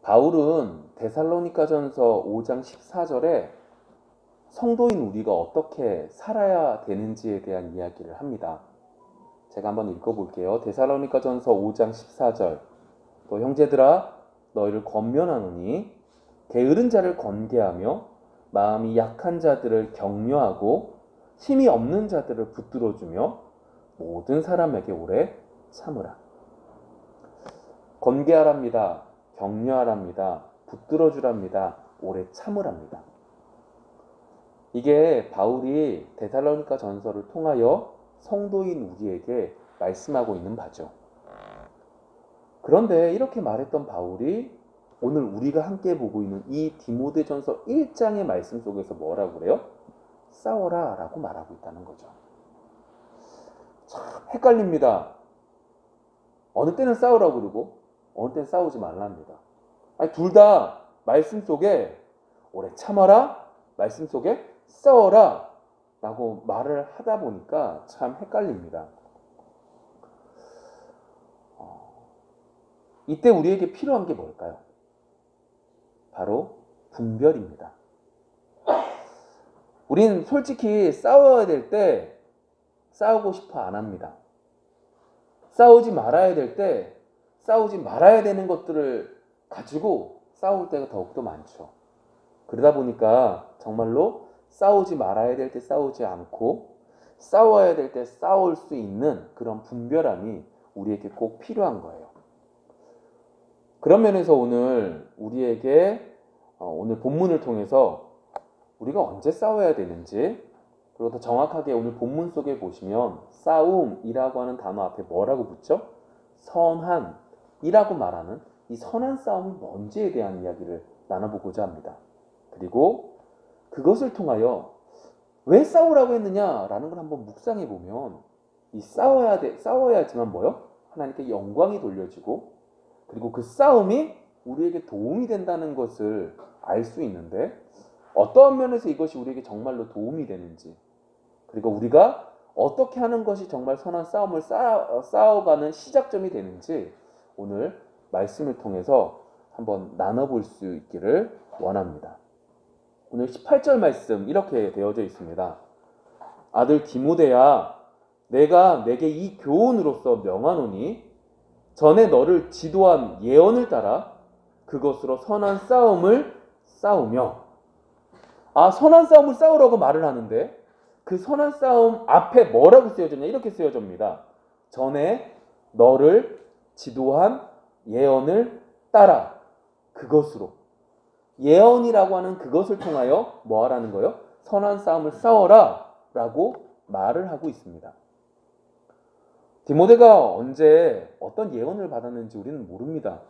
바울은 데살로니가전서 5장 14절에 성도인 우리가 어떻게 살아야 되는지에 대한 이야기를 합니다. 제가 한번 읽어볼게요. 데살로니가전서 5장 14절. 또 형제들아 너희를 권면하노니 게으른 자를 권계하며 마음이 약한 자들을 격려하고 힘이 없는 자들을 붙들어주며 모든 사람에게 오래 참으라. 권계하랍니다. 격려하랍니다. 붙들어주랍니다. 오래 참으랍니다. 이게 바울이 데살로니가 전서를 통하여 성도인 우리에게 말씀하고 있는 바죠. 그런데 이렇게 말했던 바울이 오늘 우리가 함께 보고 있는 이 디모데전서 1장의 말씀 속에서 뭐라고 그래요? 싸워라 라고 말하고 있다는 거죠. 참 헷갈립니다. 어느 때는 싸우라고 그러고 어느 때는 싸우지 말랍니다. 아니, 둘 다 말씀 속에 오래 참아라, 말씀 속에 싸워라 라고 말을 하다 보니까 참 헷갈립니다. 이때 우리에게 필요한 게 뭘까요? 바로 분별입니다. 우린 솔직히 싸워야 될 때 싸우고 싶어 안 합니다. 싸우지 말아야 될 때 싸우지 말아야 되는 것들을 가지고 싸울 때가 더욱더 많죠. 그러다 보니까 정말로 싸우지 말아야 될 때 싸우지 않고 싸워야 될 때 싸울 수 있는 그런 분별함이 우리에게 꼭 필요한 거예요. 그런 면에서 오늘 우리에게 오늘 본문을 통해서 우리가 언제 싸워야 되는지, 그리고 더 정확하게 오늘 본문 속에 보시면 싸움이라고 하는 단어 앞에 뭐라고 붙죠? 선한이라고 말하는 이 선한 싸움이 뭔지에 대한 이야기를 나눠보고자 합니다. 그리고 그것을 통하여 왜 싸우라고 했느냐라는 걸 한번 묵상해 보면 이 싸워야지만 뭐요? 하나님께 영광이 돌려지고 그리고 그 싸움이 우리에게 도움이 된다는 것을 알 수 있는데 어떠한 면에서 이것이 우리에게 정말로 도움이 되는지, 그리고 우리가 어떻게 하는 것이 정말 선한 싸움을 싸워가는 시작점이 되는지 오늘 말씀을 통해서 한번 나눠볼 수 있기를 원합니다. 오늘 18절 말씀 이렇게 되어져 있습니다. 아들 디모데야, 내가 내게 이 교훈으로서 명하노니 전에 너를 지도한 예언을 따라 그것으로 선한 싸움을 싸우며. 선한 싸움을 싸우라고 말을 하는데 그 선한 싸움 앞에 뭐라고 쓰여졌냐? 이렇게 쓰여집니다. 전에 너를 지도한 예언을 따라 그것으로. 예언이라고 하는 그것을 통하여 뭐 하라는 거예요? 선한 싸움을 싸워라 라고 말을 하고 있습니다. 디모데가 언제 어떤 예언을 받았는지 우리는 모릅니다.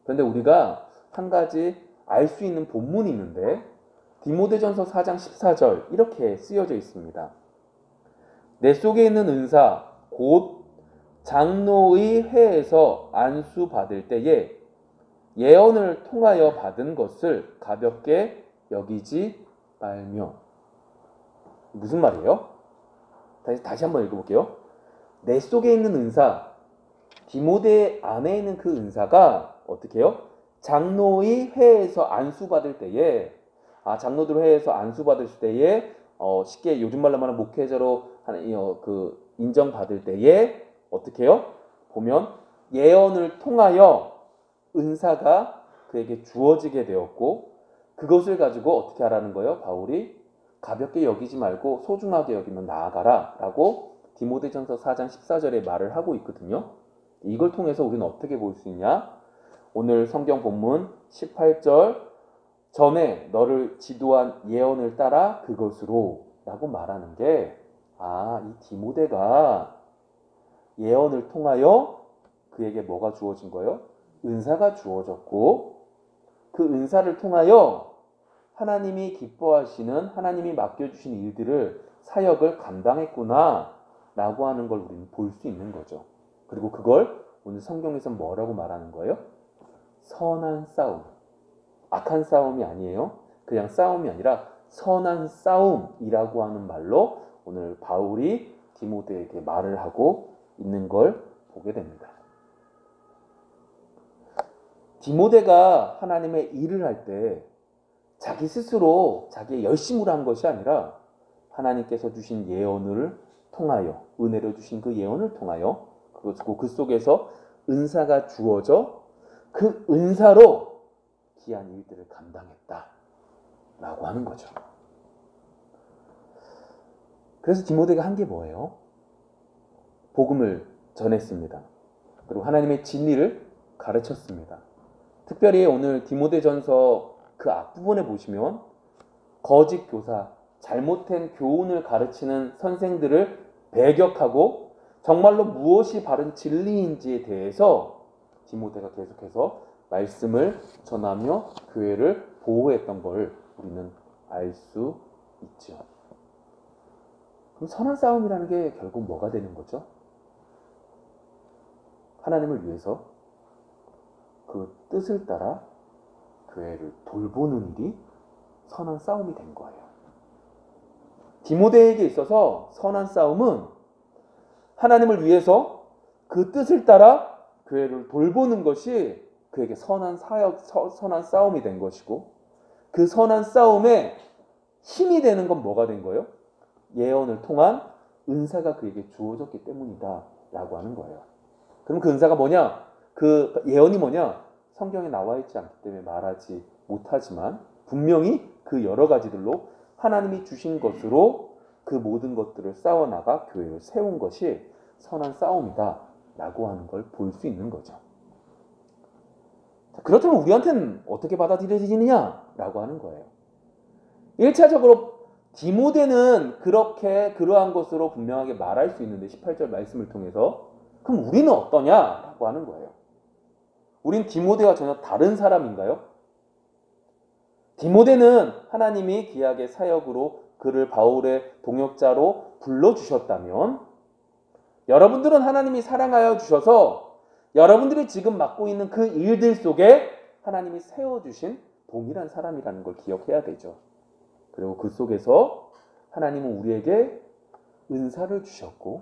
그런데 우리가 한 가지 알 수 있는 본문이 있는데 디모데전서 4장 14절 이렇게 쓰여져 있습니다. 내 속에 있는 은사 곧 장로의 회에서 안수 받을 때에 예언을 통하여 받은 것을 가볍게 여기지 말며. 무슨 말이에요? 다시 한번 읽어볼게요. 내 속에 있는 은사, 디모데 안에 있는 그 은사가 어떻게 해요? 장로의 회에서 안수받을 때에, 장로들 회에서 안수받을 때에 쉽게 요즘 말로 말하면 목회자로 인정받을 때에 어떻게 해요? 보면 예언을 통하여 은사가 그에게 주어지게 되었고 그것을 가지고 어떻게 하라는 거예요? 바울이 가볍게 여기지 말고 소중하게 여기며 나아가라 라고 디모데전서 4장 14절에 말을 하고 있거든요. 이걸 통해서 우리는 어떻게 볼 수 있냐? 오늘 성경 본문 18절 전에 너를 지도한 예언을 따라 그것으로 라고 말하는 게 이 디모데가 예언을 통하여 그에게 뭐가 주어진 거예요? 은사가 주어졌고 그 은사를 통하여 하나님이 기뻐하시는 하나님이 맡겨주신 일들을 사역을 감당했구나 라고 하는 걸 우리는 볼 수 있는 거죠. 그리고 그걸 오늘 성경에서 뭐라고 말하는 거예요? 선한 싸움. 악한 싸움이 아니에요. 그냥 싸움이 아니라 선한 싸움이라고 하는 말로 오늘 바울이 디모데에게 말을 하고 있는 걸 보게 됩니다. 디모데가 하나님의 일을 할 때 자기 스스로 자기의 열심으로 한 것이 아니라 하나님께서 주신 예언을 통하여, 은혜로 주신 그 예언을 통하여 그 속에서 은사가 주어져 그 은사로 귀한 일들을 감당했다라고 하는 거죠. 그래서 디모데가 한 게 뭐예요? 복음을 전했습니다. 그리고 하나님의 진리를 가르쳤습니다. 특별히 오늘 디모데전서 그 앞부분에 보시면 거짓 교사, 잘못된 교훈을 가르치는 선생들을 배격하고 정말로 무엇이 바른 진리인지에 대해서 디모데가 계속해서 말씀을 전하며 교회를 보호했던 걸 우리는 알 수 있죠. 그럼 선한 싸움이라는 게 결국 뭐가 되는 거죠? 하나님을 위해서 그 뜻을 따라 교회를 돌보는 일이 선한 싸움이 된 거예요. 디모데에게 있어서 선한 싸움은 하나님을 위해서 그 뜻을 따라 교회를 돌보는 것이 그에게 선한 싸움이 된 것이고, 그 선한 싸움에 힘이 되는 건 뭐가 된 거예요? 예언을 통한 은사가 그에게 주어졌기 때문이다 라고 하는 거예요. 그럼 그 은사가 뭐냐? 그 예언이 뭐냐? 성경에 나와 있지 않기 때문에 말하지 못하지만 분명히 그 여러 가지들로 하나님이 주신 것으로 그 모든 것들을 싸워나가 교회를 세운 것이 선한 싸움이다 라고 하는 걸 볼 수 있는 거죠. 그렇다면 우리한테는 어떻게 받아들여지느냐 라고 하는 거예요. 1차적으로 디모데는 그러한 것으로 분명하게 말할 수 있는데 18절 말씀을 통해서 그럼 우리는 어떠냐라고 하는 거예요. 우린 디모데와 전혀 다른 사람인가요? 디모데는 하나님이 귀하게 사역으로 그를 바울의 동역자로 불러주셨다면 여러분들은 하나님이 사랑하여 주셔서 여러분들이 지금 맡고 있는 그 일들 속에 하나님이 세워주신 동일한 사람이라는 걸 기억해야 되죠. 그리고 그 속에서 하나님은 우리에게 은사를 주셨고,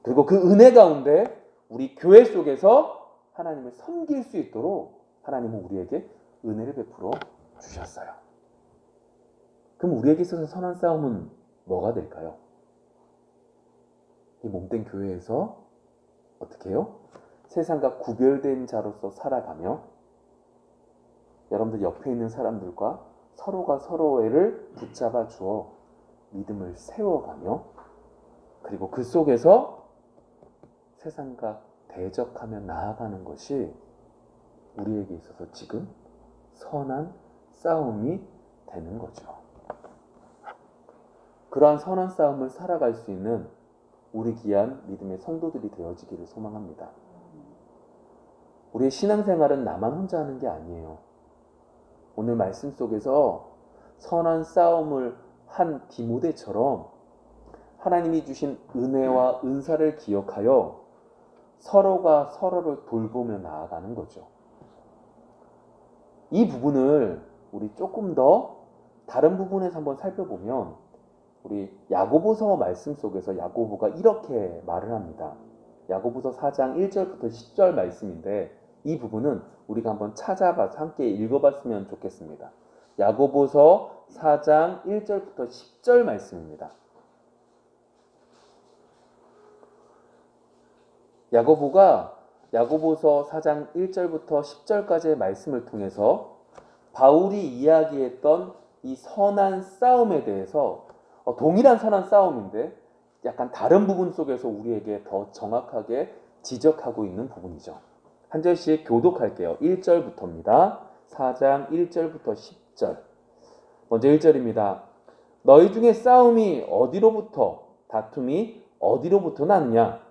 그리고 그 은혜 가운데 우리 교회 속에서 하나님을 섬길 수 있도록 하나님은 우리에게 은혜를 베풀어 주셨어요. 그럼 우리에게 있어서 선한 싸움은 뭐가 될까요? 이 몸된 교회에서 어떻게 해요? 세상과 구별된 자로서 살아가며 여러분들 옆에 있는 사람들과 서로가 서로를 붙잡아 주어 믿음을 세워가며, 그리고 그 속에서 세상과 대적하며 나아가는 것이 우리에게 있어서 지금 선한 싸움이 되는 거죠. 그러한 선한 싸움을 살아갈 수 있는 우리 귀한 믿음의 성도들이 되어지기를 소망합니다. 우리의 신앙생활은 나만 혼자 하는 게 아니에요. 오늘 말씀 속에서 선한 싸움을 한 디모데처럼 하나님이 주신 은혜와 은사를 기억하여 서로가 서로를 돌보며 나아가는 거죠. 이 부분을 우리 조금 더 다른 부분에서 한번 살펴보면 우리 야고보서 말씀 속에서 야고보가 이렇게 말을 합니다. 야고보서 4장 1절부터 10절 말씀인데 이 부분은 우리가 한번 찾아봐서 함께 읽어봤으면 좋겠습니다. 야고보서 4장 1절부터 10절 말씀입니다. 야고보가 야고보서 4장 1절부터 10절까지의 말씀을 통해서 바울이 이야기했던 이 선한 싸움에 대해서 동일한 선한 싸움인데 약간 다른 부분 속에서 우리에게 더 정확하게 지적하고 있는 부분이죠. 한 절씩 교독할게요. 1절부터입니다. 4장 1절부터 10절. 먼저 1절입니다. 너희 중에 싸움이 어디로부터, 다툼이 어디로부터 났냐?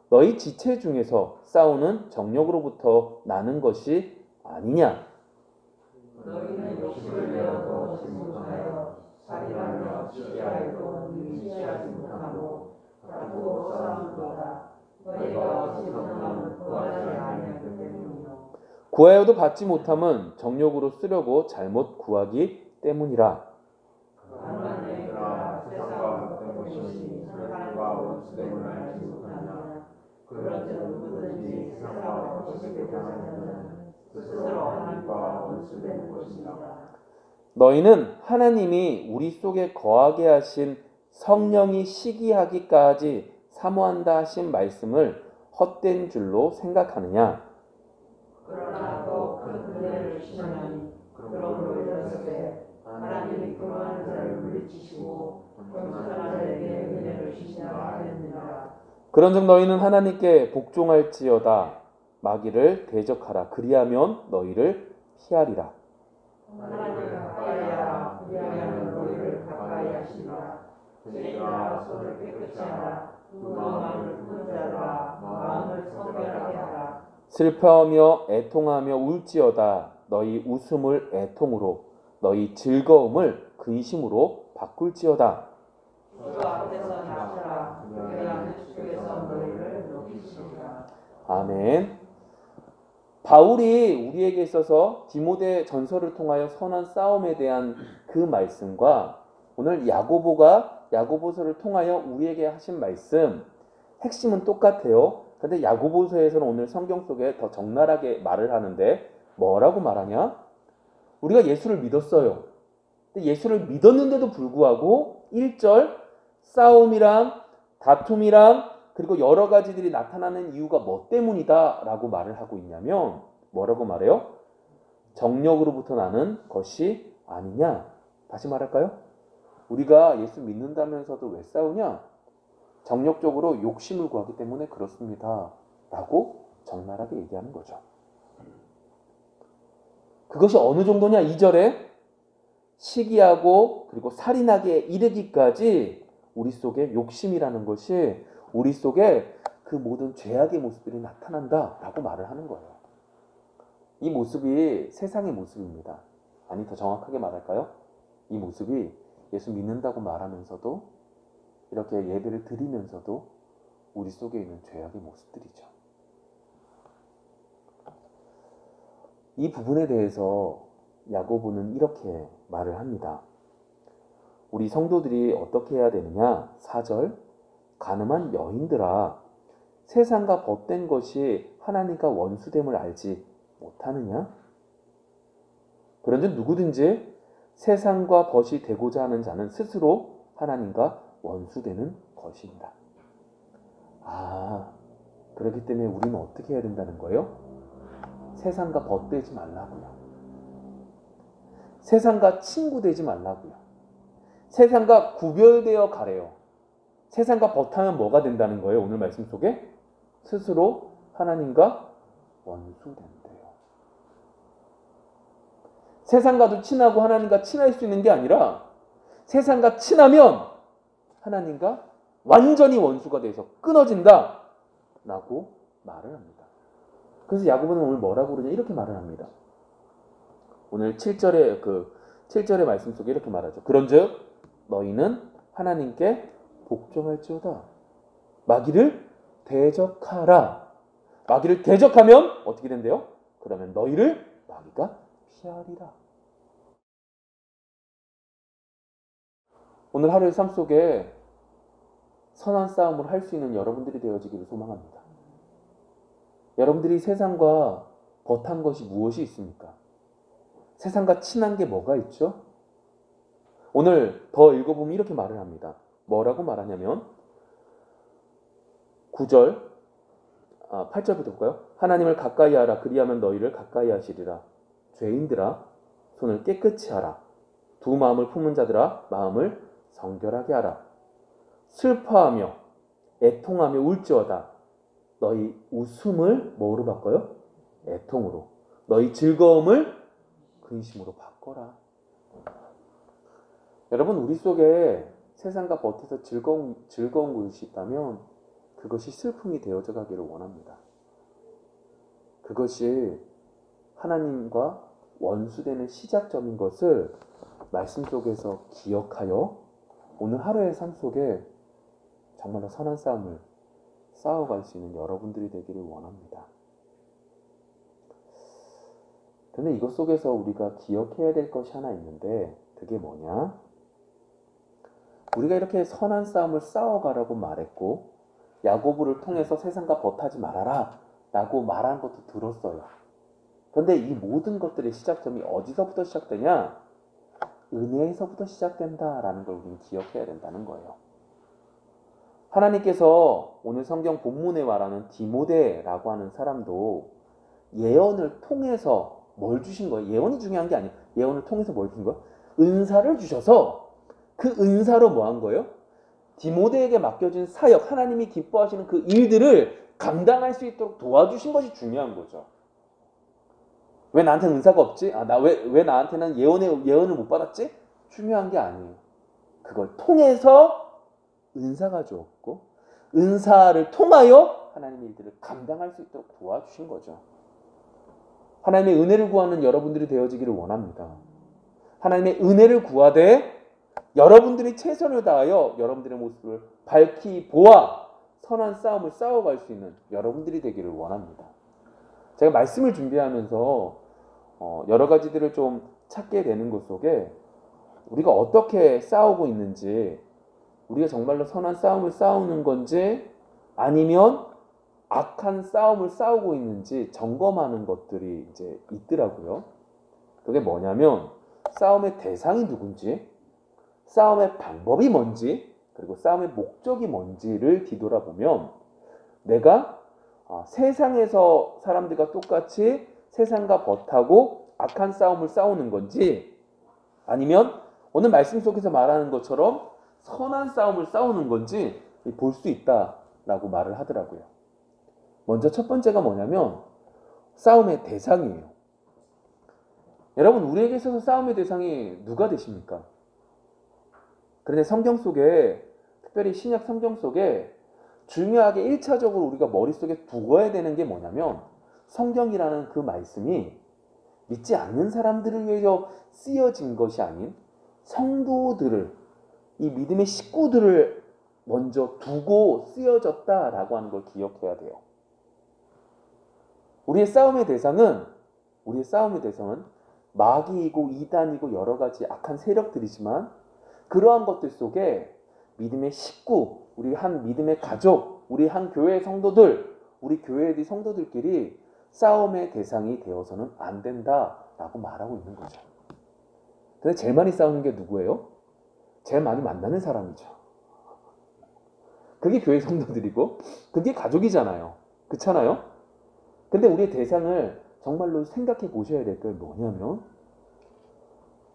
너희 지체 중에서 싸우는 정욕으로부터 나는 것이 아니냐? 너희는 욕심을 내어도 침묵하여 살인하며 취하여도 취하지 못하고 다투고 싸우는도다. 너희가 얻지 못함은 구하지 아니하기 때문이요. 구하여도 받지 못함은 정욕으로 쓰려고 잘못 구하기 때문이라. 다만 너희가 세상과 어떤 것이 하나님과 원수됨을 알지 못하냐. 그런즉 누구든지 세상과 어떻게 교제하면 스스로 하나님과 원수되는 것이니라. 너희는 하나님이 우리 속에 거하게 하신 성령이 시기하기까지 사모한다 하신 말씀을 헛된 줄로 생각하느냐? 그러나 또 큰 은혜를 주시나니 그러므로 이르시되 하나님이 그러한 자를 물리치시고 겸손한 자에게 은혜를 주시나 하였느니라. 그런즉 너희는 하나님께 복종할지어다. 마귀를 대적하라. 그리하면 너희를 피하리라. 하나님을 가까이 하라. 그리하면 너희를 가까이 하시리라. 죄인아 손을 깨끗이 하라. 두 마음을 품으라. 마음을 성결하게 하라. 슬퍼하며 애통하며 울지어다. 너희 웃음을 애통으로 너희 즐거움을 근심으로 바꿀지어다. 주 앞에서 낮추라. 그리하면 주께서 너희를 높이시리라. 아멘. 바울이 우리에게 있어서 디모데 전서를 통하여 선한 싸움에 대한 그 말씀과 오늘 야고보가 야고보서를 통하여 우리에게 하신 말씀, 핵심은 똑같아요. 근데 야고보서에서는 오늘 성경 속에 더 적나라하게 말을 하는데 뭐라고 말하냐? 우리가 예수를 믿었어요. 근데 예수를 믿었는데도 불구하고 1절 싸움이랑 다툼이랑 그리고 여러 가지들이 나타나는 이유가 뭐 때문이다 라고 말을 하고 있냐면 뭐라고 말해요? 정력으로부터 나는 것이 아니냐? 다시 말할까요? 우리가 예수 믿는다면서도 왜 싸우냐? 정력적으로 욕심을 구하기 때문에 그렇습니다 라고 적나라하게 얘기하는 거죠. 그것이 어느 정도냐? 2절에 시기하고 그리고 살인하게 이르기까지 우리 속에 욕심이라는 것이 우리 속에 그 모든 죄악의 모습들이 나타난다 라고 말을 하는 거예요. 이 모습이 세상의 모습입니다. 아니 더 정확하게 말할까요? 이 모습이 예수 믿는다고 말하면서도 이렇게 예배를 드리면서도 우리 속에 있는 죄악의 모습들이죠. 이 부분에 대해서 야고보는 이렇게 말을 합니다. 우리 성도들이 어떻게 해야 되느냐? 4절 가늠한 여인들아 세상과 벗된 것이 하나님과 원수됨을 알지 못하느냐? 그런즉 누구든지 세상과 벗이 되고자 하는 자는 스스로 하나님과 원수되는 것입니다. 그렇기 때문에 우리는 어떻게 해야 된다는 거예요? 세상과 벗되지 말라고요. 세상과 친구 되지 말라고요. 세상과 구별되어 가래요. 세상과 벗하면 뭐가 된다는 거예요? 오늘 말씀 속에 스스로 하나님과 원수된대요. 세상과도 친하고 하나님과 친할 수 있는 게 아니라 세상과 친하면 하나님과 완전히 원수가 돼서 끊어진다 라고 말을 합니다. 그래서 야고보는 오늘 뭐라고 그러냐 이렇게 말을 합니다. 오늘 7절의 말씀 속에 이렇게 말하죠. 그런즉 너희는 하나님께 복종할지어다. 마귀를 대적하라. 마귀를 대적하면 어떻게 된대요? 그러면 너희를 마귀가 피하리라. 오늘 하루의 삶 속에 선한 싸움을 할 수 있는 여러분들이 되어지기를 소망합니다. 여러분들이 세상과 벗한 것이 무엇이 있습니까? 세상과 친한 게 뭐가 있죠? 오늘 더 읽어보면 이렇게 말을 합니다. 뭐라고 말하냐면 9절, 8절부터 볼까요? 하나님을 가까이 하라. 그리하면 너희를 가까이 하시리라. 죄인들아 손을 깨끗이 하라. 두 마음을 품은 자들아 마음을 성결하게 하라. 슬퍼하며 애통하며 울지어다. 너희 웃음을 뭐로 바꿔요? 애통으로. 너희 즐거움을 근심으로 바꿔라. 여러분 우리 속에 세상과 벗에서 즐거운 것이 있다면 그것이 슬픔이 되어져 가기를 원합니다. 그것이 하나님과 원수되는 시작점인 것을 말씀 속에서 기억하여 오늘 하루의 삶 속에 정말로 선한 싸움을 싸워갈 수 있는 여러분들이 되기를 원합니다. 그런데 이것 속에서 우리가 기억해야 될 것이 하나 있는데 그게 뭐냐? 우리가 이렇게 선한 싸움을 싸워가라고 말했고 야고보를 통해서 세상과 벗하지 말아라 라고 말한 것도 들었어요. 그런데 이 모든 것들의 시작점이 어디서부터 시작되냐? 은혜에서부터 시작된다라는 걸 우리는 기억해야 된다는 거예요. 하나님께서 오늘 성경 본문에 말하는 디모데라고 하는 사람도 예언을 통해서 뭘 주신 거예요? 예언이 중요한 게 아니에요. 예언을 통해서 뭘 주신 거예요? 은사를 주셔서 그 은사로 뭐 한 거예요? 디모데에게 맡겨진 사역, 하나님이 기뻐하시는 그 일들을 감당할 수 있도록 도와주신 것이 중요한 거죠. 왜 나한테는 은사가 없지? 왜 나한테는 예언을 못 받았지? 중요한 게 아니에요. 그걸 통해서 은사가 주었고, 은사를 통하여 하나님의 일들을 감당할 수 있도록 도와주신 거죠. 하나님의 은혜를 구하는 여러분들이 되어지기를 원합니다. 하나님의 은혜를 구하되 여러분들이 최선을 다하여 여러분들의 모습을 밝히 보아 선한 싸움을 싸워갈 수 있는 여러분들이 되기를 원합니다. 제가 말씀을 준비하면서 여러 가지들을 좀 찾게 되는 것 속에 우리가 어떻게 싸우고 있는지, 우리가 정말로 선한 싸움을 싸우는 건지 아니면 악한 싸움을 싸우고 있는지 점검하는 것들이 이제 있더라고요. 그게 뭐냐면 싸움의 대상이 누군지, 싸움의 방법이 뭔지, 그리고 싸움의 목적이 뭔지를 뒤돌아보면 내가 세상에서 사람들과 똑같이 세상과 벗하고 악한 싸움을 싸우는 건지, 아니면 오늘 말씀 속에서 말하는 것처럼 선한 싸움을 싸우는 건지 볼 수 있다라고 말을 하더라고요. 먼저 첫 번째가 뭐냐면 싸움의 대상이에요. 여러분, 우리에게 있어서 싸움의 대상이 누가 되십니까? 그런데 성경 속에, 특별히 신약 성경 속에 중요하게 1차적으로 우리가 머릿속에 두어야 되는 게 뭐냐면, 성경이라는 그 말씀이 믿지 않는 사람들을 위해서 쓰여진 것이 아닌 성도들을, 이 믿음의 식구들을 먼저 두고 쓰여졌다라고 하는 걸 기억해야 돼요. 우리의 싸움의 대상은 마귀이고 이단이고 여러 가지 악한 세력들이지만, 그러한 것들 속에 믿음의 식구, 우리 한 믿음의 가족, 우리 한 교회의 성도들, 우리 교회의 성도들끼리 싸움의 대상이 되어서는 안 된다라고 말하고 있는 거죠. 근데 제일 많이 싸우는 게 누구예요? 제일 많이 만나는 사람이죠. 그게 교회 성도들이고 그게 가족이잖아요. 그렇잖아요? 근데 우리의 대상을 정말로 생각해 보셔야 될 게 뭐냐면,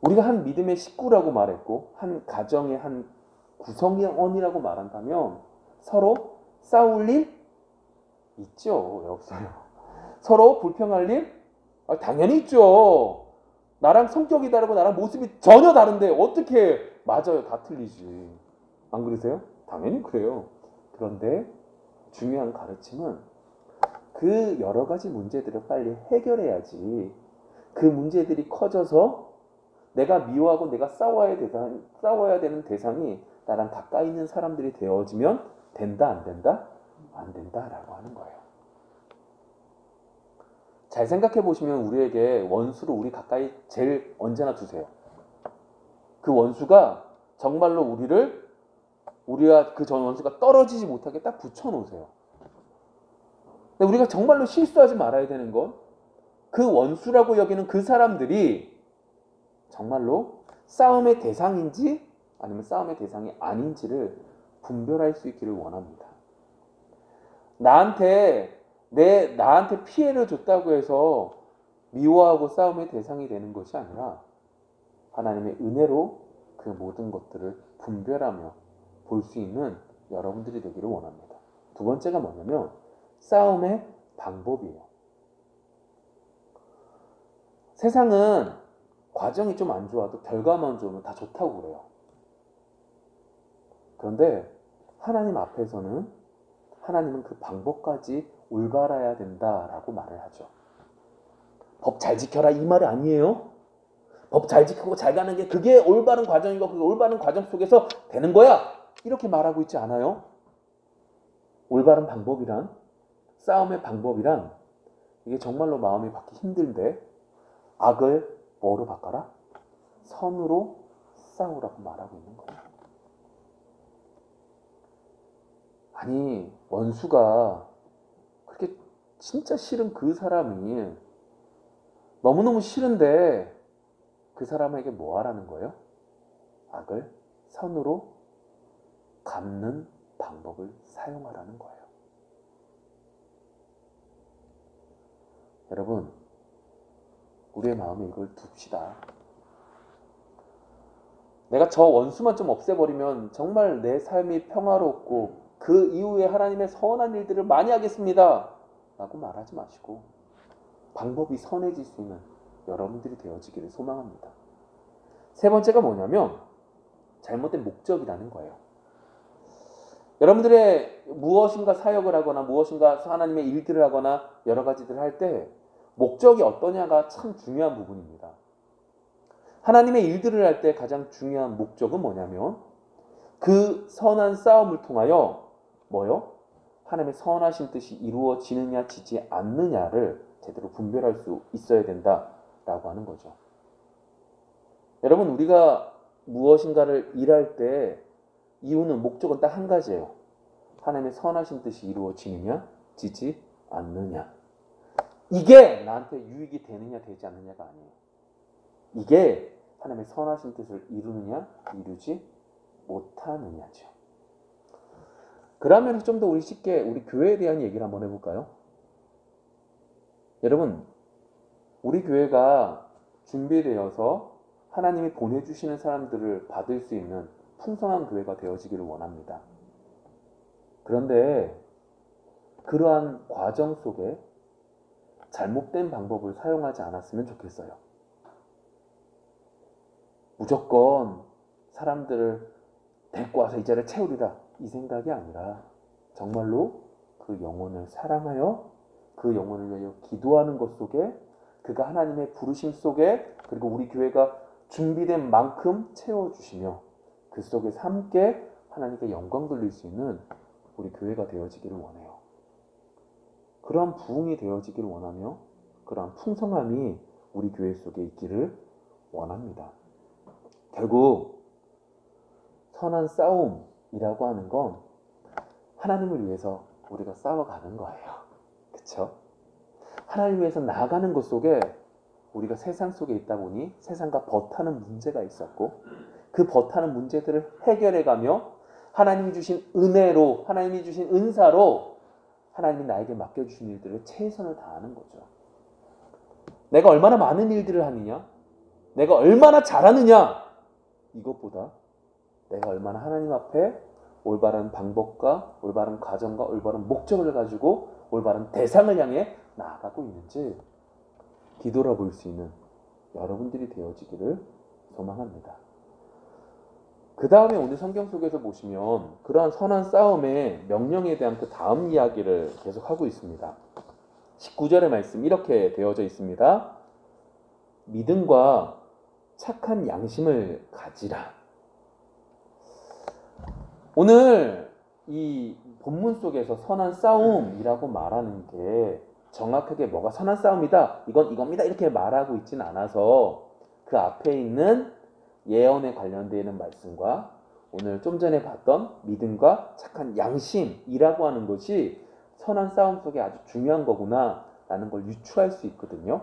우리가 한 믿음의 식구라고 말했고 한 가정의 한 구성원이라고 말한다면 서로 싸울 일 있죠? 왜 없어요? 서로 불평할 일? 당연히 있죠. 나랑 성격이 다르고 나랑 모습이 전혀 다른데 어떻게 맞아요? 다 틀리지. 안 그러세요? 당연히 그래요. 그런데 중요한 가르침은 그 여러 가지 문제들을 빨리 해결해야지, 그 문제들이 커져서 내가 미워하고 내가 싸워야 되는 대상이 나랑 가까이 있는 사람들이 되어지면 된다, 안 된다? 안 된다라고 하는 거예요. 잘 생각해 보시면 우리에게 원수를 우리 가까이 제일 언제나 두세요. 그 원수가 정말로 우리가 그 전 원수가 떨어지지 못하게 딱 붙여놓으세요. 근데 우리가 정말로 실수하지 말아야 되는 건, 그 원수라고 여기는 그 사람들이 정말로 싸움의 대상인지 아니면 싸움의 대상이 아닌지를 분별할 수 있기를 원합니다. 나한테 피해를 줬다고 해서 미워하고 싸움의 대상이 되는 것이 아니라 하나님의 은혜로 그 모든 것들을 분별하며 볼 수 있는 여러분들이 되기를 원합니다. 두 번째가 뭐냐면 싸움의 방법이에요. 세상은 과정이 좀 안 좋아도 결과만 좋으면 다 좋다고 그래요. 그런데 하나님 앞에서는 하나님은 그 방법까지 올바라야 된다라고 말을 하죠. 법 잘 지켜라 이 말이 아니에요. 법 잘 지키고 잘 가는 게 그게 올바른 과정이고 그 올바른 과정 속에서 되는 거야, 이렇게 말하고 있지 않아요. 올바른 방법이란, 싸움의 방법이란, 이게 정말로 마음이 받기 힘든데 악을 뭐로 바꿔라? 선으로 싸우라고 말하고 있는 거예요. 아니, 원수가 그렇게 진짜 싫은 그 사람이 너무너무 싫은데 그 사람에게 뭐 하라는 거예요? 악을 선으로 갚는 방법을 사용하라는 거예요. 여러분, 우리의 마음에 이걸 둡시다. 내가 저 원수만 좀 없애버리면 정말 내 삶이 평화롭고 그 이후에 하나님의 선한 일들을 많이 하겠습니다 라고 말하지 마시고 방법이 선해질 수 있는 여러분들이 되어지기를 소망합니다. 세 번째가 뭐냐면 잘못된 목적이라는 거예요. 여러분들의 무엇인가 사역을 하거나 무엇인가 하나님의 일들을 하거나 여러 가지들을 할 때 목적이 어떠냐가 참 중요한 부분입니다. 하나님의 일들을 할 때 가장 중요한 목적은 뭐냐면 그 선한 싸움을 통하여 뭐요? 하나님의 선하신 뜻이 이루어지느냐 지지 않느냐를 제대로 분별할 수 있어야 된다라고 하는 거죠. 여러분, 우리가 무엇인가를 일할 때 이유는 목적은 딱 한 가지예요. 하나님의 선하신 뜻이 이루어지느냐 지지 않느냐. 이게 나한테 유익이 되느냐 되지 않느냐가 아니에요. 이게 하나님의 선하신 뜻을 이루느냐 이루지 못하느냐죠. 그러면 좀 더 우리 쉽게 우리 교회에 대한 얘기를 한번 해볼까요? 여러분, 우리 교회가 준비되어서 하나님이 보내주시는 사람들을 받을 수 있는 풍성한 교회가 되어지기를 원합니다. 그런데 그러한 과정 속에 잘못된 방법을 사용하지 않았으면 좋겠어요. 무조건 사람들을 데리고 와서 이 자리를 채우리라 이 생각이 아니라 정말로 그 영혼을 사랑하여 그 영혼을 위하여 기도하는 것 속에 그가 하나님의 부르심 속에 그리고 우리 교회가 준비된 만큼 채워주시며 그 속에서 함께 하나님께 영광 돌릴 수 있는 우리 교회가 되어지기를 원해요. 그러한 부흥이 되어지기를 원하며 그러한 풍성함이 우리 교회 속에 있기를 원합니다. 결국 선한 싸움이라고 하는 건 하나님을 위해서 우리가 싸워가는 거예요. 그렇죠? 하나님을 위해서 나아가는 것 속에 우리가 세상 속에 있다 보니 세상과 버타는 문제가 있었고 그 버타는 문제들을 해결해가며 하나님이 주신 은혜로 하나님이 주신 은사로 하나님이 나에게 맡겨주신 일들을 최선을 다하는 거죠. 내가 얼마나 많은 일들을 하느냐, 내가 얼마나 잘하느냐, 이것보다 내가 얼마나 하나님 앞에 올바른 방법과 올바른 과정과 올바른 목적을 가지고 올바른 대상을 향해 나아가고 있는지 뒤돌아볼 수 있는 여러분들이 되어지기를 소망합니다. 그 다음에 오늘 성경 속에서 보시면 그러한 선한 싸움의 명령에 대한 그 다음 이야기를 계속하고 있습니다. 19절의 말씀 이렇게 되어져 있습니다. 믿음과 착한 양심을 가지라. 오늘 이 본문 속에서 선한 싸움이라고 말하는 게 정확하게 뭐가 선한 싸움이다, 이건 이겁니다 이렇게 말하고 있지는 않아서 그 앞에 있는 예언에 관련되어 있는 말씀과 오늘 좀 전에 봤던 믿음과 착한 양심이라고 하는 것이 선한 싸움 속에 아주 중요한 거구나 라는 걸 유추할 수 있거든요.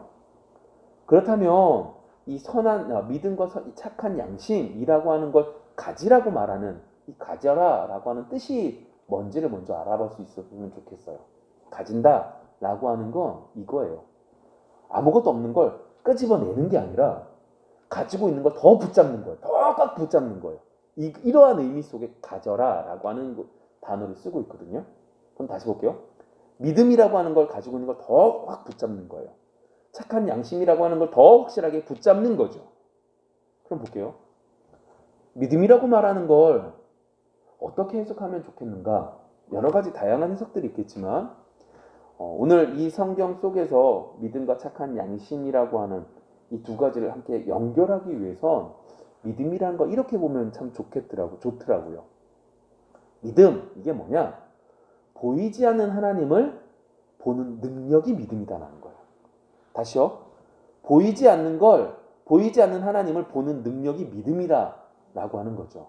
그렇다면 이 선한 믿음과 착한 양심이라고 하는 걸 가지라고 말하는 이 가져라 라고 하는 뜻이 뭔지를 먼저 알아볼 수 있었으면 좋겠어요. 가진다 라고 하는 건 이거예요. 아무것도 없는 걸 끄집어내는 게 아니라 가지고 있는 걸 더 붙잡는 거예요. 더 꽉 붙잡는 거예요. 이러한 의미 속에 가져라 라고 하는 단어를 쓰고 있거든요. 그럼 다시 볼게요. 믿음이라고 하는 걸 가지고 있는 걸 더 확 붙잡는 거예요. 착한 양심이라고 하는 걸 더 확실하게 붙잡는 거죠. 그럼 볼게요. 믿음이라고 말하는 걸 어떻게 해석하면 좋겠는가? 여러 가지 다양한 해석들이 있겠지만 오늘 이 성경 속에서 믿음과 착한 양심이라고 하는 이 두 가지를 함께 연결하기 위해선 믿음이라는 거 이렇게 보면 참 좋더라고요. 믿음, 이게 뭐냐? 보이지 않는 하나님을 보는 능력이 믿음이다라는 거예요. 다시요. 보이지 않는 하나님을 보는 능력이 믿음이다라고 하는 거죠.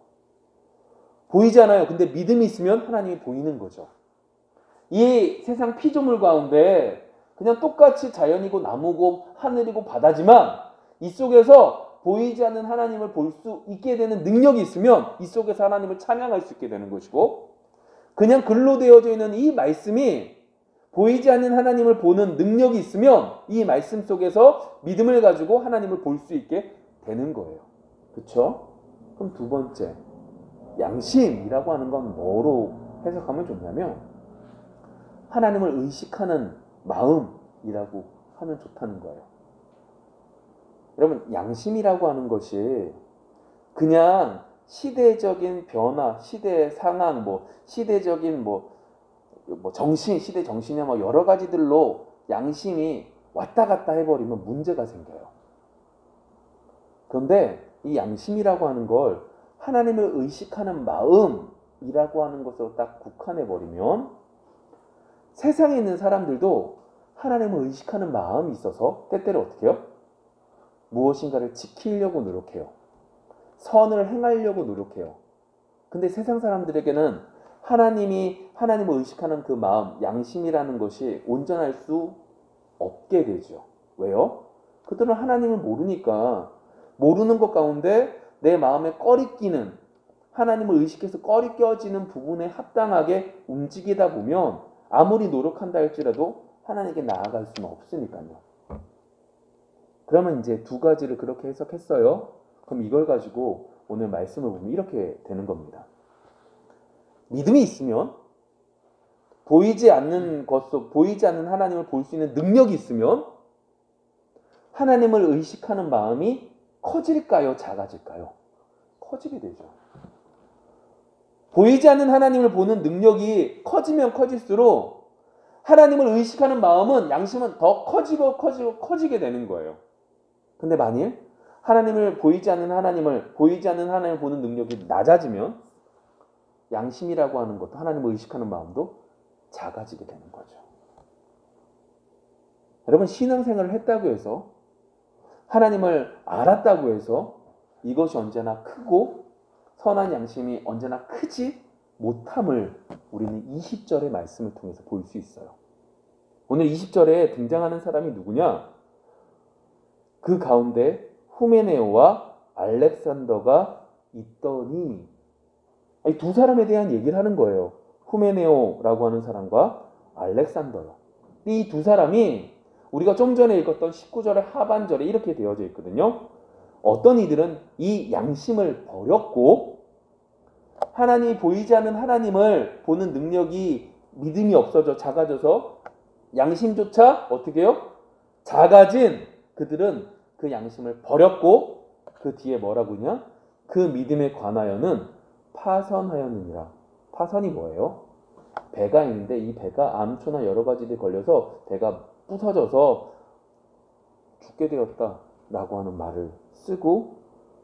보이지 않아요. 근데 믿음이 있으면 하나님이 보이는 거죠. 이 세상 피조물 가운데 그냥 똑같이 자연이고 나무고 하늘이고 바다지만 이 속에서 보이지 않는 하나님을 볼 수 있게 되는 능력이 있으면 이 속에서 하나님을 찬양할 수 있게 되는 것이고, 그냥 글로 되어져 있는 이 말씀이 보이지 않는 하나님을 보는 능력이 있으면 이 말씀 속에서 믿음을 가지고 하나님을 볼 수 있게 되는 거예요. 그렇죠? 그럼 두 번째, 양심이라고 하는 건 뭐로 해석하면 좋냐면 하나님을 의식하는 마음이라고 하면 좋다는 거예요. 여러분, 양심이라고 하는 것이 그냥 시대적인 변화, 시대의 상황, 시대적인 시대 정신이나 여러 가지들로 양심이 왔다 갔다 해버리면 문제가 생겨요. 그런데 이 양심이라고 하는 걸 하나님을 의식하는 마음이라고 하는 것으로 딱 국한해버리면 세상에 있는 사람들도 하나님을 의식하는 마음이 있어서 때때로 어떻게 해요? 무엇인가를 지키려고 노력해요. 선을 행하려고 노력해요. 근데 세상 사람들에게는 하나님을 의식하는 그 마음, 양심이라는 것이 온전할 수 없게 되죠. 왜요? 그들은 하나님을 모르니까 모르는 것 가운데 내 마음에 꺼리끼는, 하나님을 의식해서 꺼리껴지는 부분에 합당하게 움직이다 보면 아무리 노력한다 할지라도 하나님께 나아갈 수는 없으니까요. 그러면 이제 두 가지를 그렇게 해석했어요. 그럼 이걸 가지고 오늘 말씀을 보면 이렇게 되는 겁니다. 믿음이 있으면, 보이지 않는 하나님을 볼 수 있는 능력이 있으면 하나님을 의식하는 마음이 커질까요? 작아질까요? 커지게 되죠. 보이지 않는 하나님을 보는 능력이 커지면 커질수록 하나님을 의식하는 마음은, 양심은 더 커지게 되는 거예요. 근데 만일 보이지 않는 하나님을 보는 능력이 낮아지면 양심이라고 하는 것도, 하나님을 의식하는 마음도 작아지게 되는 거죠. 여러분, 신앙생활을 했다고 해서, 하나님을 알았다고 해서 이것이 언제나 크고 선한 양심이 언제나 크지 못함을 우리는 20절의 말씀을 통해서 볼 수 있어요. 오늘 20절에 등장하는 사람이 누구냐? 그 가운데 후메네오와 알렉산더가 있더니, 이 두 사람에 대한 얘기를 하는 거예요. 후메네오라고 하는 사람과 알렉산더요. 이 두 사람이 우리가 좀 전에 읽었던 19절의 하반절에 이렇게 되어져 있거든요. 어떤 이들은 이 양심을 버렸고, 하나님이 보이지 않는 하나님을 보는 능력이, 믿음이 없어져 작아져서 양심조차 어떻게 해요? 작아진 그들은 그 양심을 버렸고, 그 뒤에 뭐라고 하냐? 그 믿음에 관하여는 파선하였느니라. 파선이 뭐예요? 배가 있는데 이 배가 암초나 여러 가지들이 걸려서 배가 부서져서 죽게 되었다라고 하는 말을 쓰고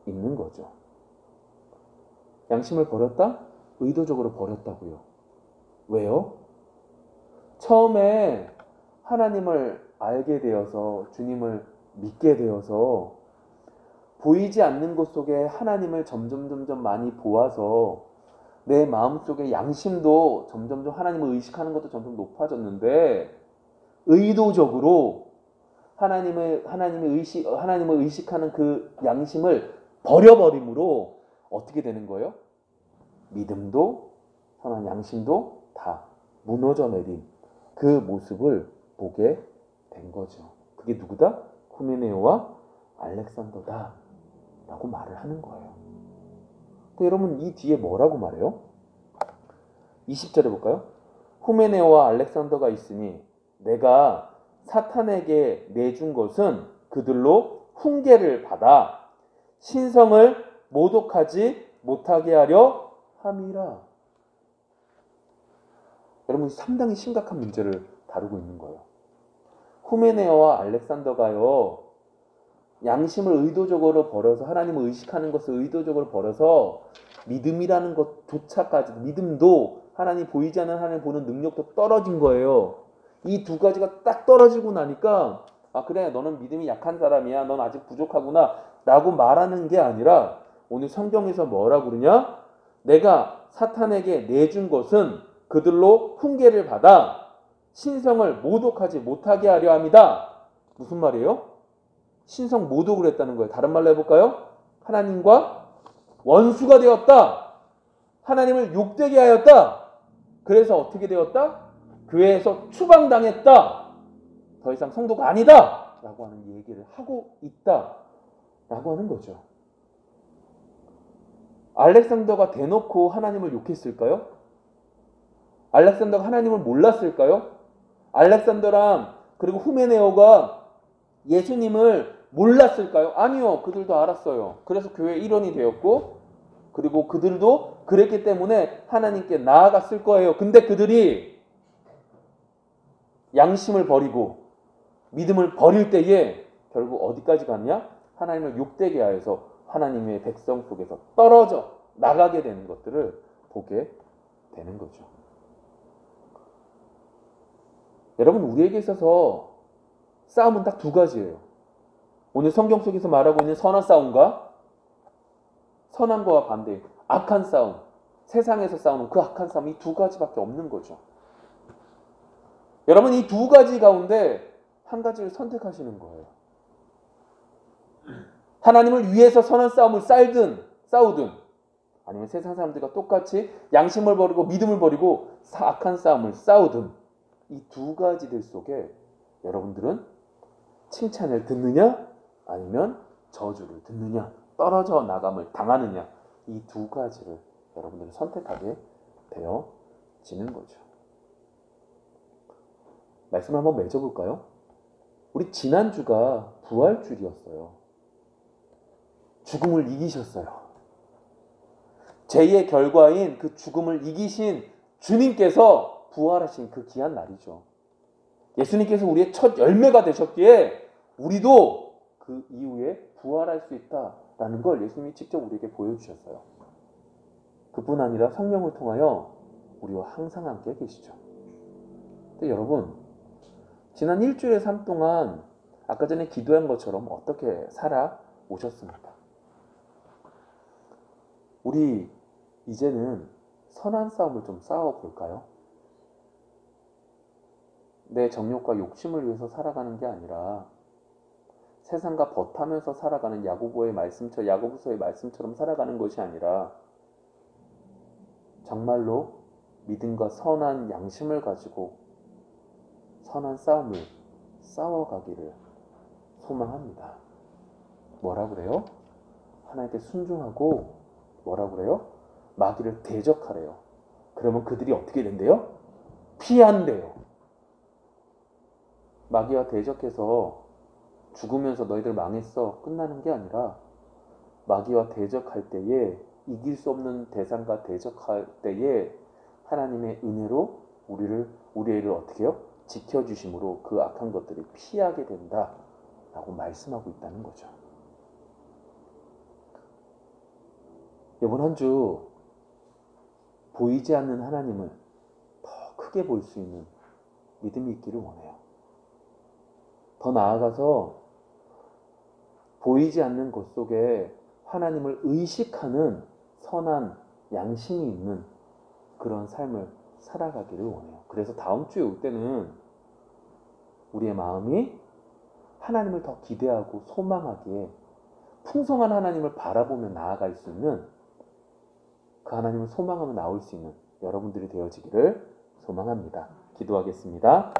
있는 거죠. 양심을 버렸다? 의도적으로 버렸다고요. 왜요? 처음에 하나님을 알게 되어서, 주님을 믿게 되어서 보이지 않는 것 속에 하나님을 점점 많이 보아서 내 마음속에 양심도 점점 하나님을 의식하는 것도 점점 높아졌는데, 의도적으로 하나님을 의식하는 그 양심을 버려버림으로 어떻게 되는 거예요? 믿음도 선한 양심도 다 무너져 내린 그 모습을 보게 된 거죠. 그게 누구다? 후메네오와 알렉산더다 라고 말을 하는 거예요. 근데 여러분, 이 뒤에 뭐라고 말해요? 20절에 볼까요? 후메네오와 알렉산더가 있으니 내가 사탄에게 내준 것은 그들로 훈계를 받아 신성을 모독하지 못하게 하려 함이라. 여러분, 상당히 심각한 문제를 다루고 있는 거예요. 후메네오와 알렉산더가요, 양심을 의도적으로 버려서, 하나님을 의식하는 것을 의도적으로 버려서 믿음이라는 것조차까지, 믿음도 하나님 보이지 않는 하나님 보는 능력도 떨어진 거예요. 이 두 가지가 딱 떨어지고 나니까, 아 그래, 너는 믿음이 약한 사람이야, 넌 아직 부족하구나 라고 말하는 게 아니라 오늘 성경에서 뭐라고 그러냐? 내가 사탄에게 내준 것은 그들로 훈계를 받아 신성을 모독하지 못하게 하려 합니다. 무슨 말이에요? 신성 모독을 했다는 거예요. 다른 말로 해볼까요? 하나님과 원수가 되었다. 하나님을 욕되게 하였다. 그래서 어떻게 되었다? 교회에서 추방당했다. 더 이상 성도가 아니다. 라고 하는 얘기를 하고 있다. 라고 하는 거죠. 알렉산더가 대놓고 하나님을 욕했을까요? 알렉산더가 하나님을 몰랐을까요? 알렉산더랑 그리고 후메네오가 예수님을 몰랐을까요? 아니요. 그들도 알았어요. 그래서 교회의 일원이 되었고 그리고 그들도 그랬기 때문에 하나님께 나아갔을 거예요. 근데 그들이 양심을 버리고 믿음을 버릴 때에 결국 어디까지 갔냐? 하나님을 욕되게 하여서 하나님의 백성 속에서 떨어져 나가게 되는 것들을 보게 되는 거죠. 여러분, 우리에게 있어서 싸움은 딱 두 가지예요. 오늘 성경 속에서 말하고 있는 선한 싸움과 선한 거와 반대 악한 싸움, 세상에서 싸우는 그 악한 싸움이 이 두 가지밖에 없는 거죠. 여러분, 이 두 가지 가운데 한 가지를 선택하시는 거예요. 하나님을 위해서 선한 싸움을 싸우든 아니면 세상 사람들과 똑같이 양심을 버리고 믿음을 버리고 악한 싸움을 싸우든 이 두 가지들 속에 여러분들은 칭찬을 듣느냐 아니면 저주를 듣느냐 떨어져 나감을 당하느냐 이 두 가지를 여러분들은 선택하게 되어지는 거죠. 말씀을 한번 맺어볼까요? 우리 지난주가 부활주일이었어요. 죽음을 이기셨어요. 죄의 결과인 그 죽음을 이기신 주님께서 부활하신 그 귀한 날이죠. 예수님께서 우리의 첫 열매가 되셨기에 우리도 그 이후에 부활할 수 있다라는 걸 예수님이 직접 우리에게 보여주셨어요. 그뿐 아니라 성령을 통하여 우리와 항상 함께 계시죠. 근데 여러분, 지난 일주일의 삶 동안 아까 전에 기도한 것처럼 어떻게 살아오셨습니까? 우리 이제는 선한 싸움을 좀 싸워볼까요? 내 정욕과 욕심을 위해서 살아가는 게 아니라 세상과 버타면서 살아가는 야고보서의 말씀처럼 살아가는 것이 아니라 정말로 믿음과 선한 양심을 가지고 선한 싸움을 싸워가기를 소망합니다. 뭐라 그래요? 하나님께 순종하고 뭐라 그래요? 마귀를 대적하래요. 그러면 그들이 어떻게 된대요? 피한대요. 마귀와 대적해서 죽으면서 너희들 망했어 끝나는 게 아니라 마귀와 대적할 때에 이길 수 없는 대상과 대적할 때에 하나님의 은혜로 우리를 어떻게 해요? 지켜주심으로 그 악한 것들이 피하게 된다라고 말씀하고 있다는 거죠. 이번 한 주 보이지 않는 하나님을 더 크게 볼 수 있는 믿음이 있기를 원해요. 더 나아가서 보이지 않는 것 속에 하나님을 의식하는 선한 양심이 있는 그런 삶을 살아가기를 원해요. 그래서 다음 주에 올 때는 우리의 마음이 하나님을 더 기대하고 소망하기에 풍성한 하나님을 바라보며 나아갈 수 있는 그 하나님을 소망하며 나올 수 있는 여러분들이 되어지기를 소망합니다. 기도하겠습니다.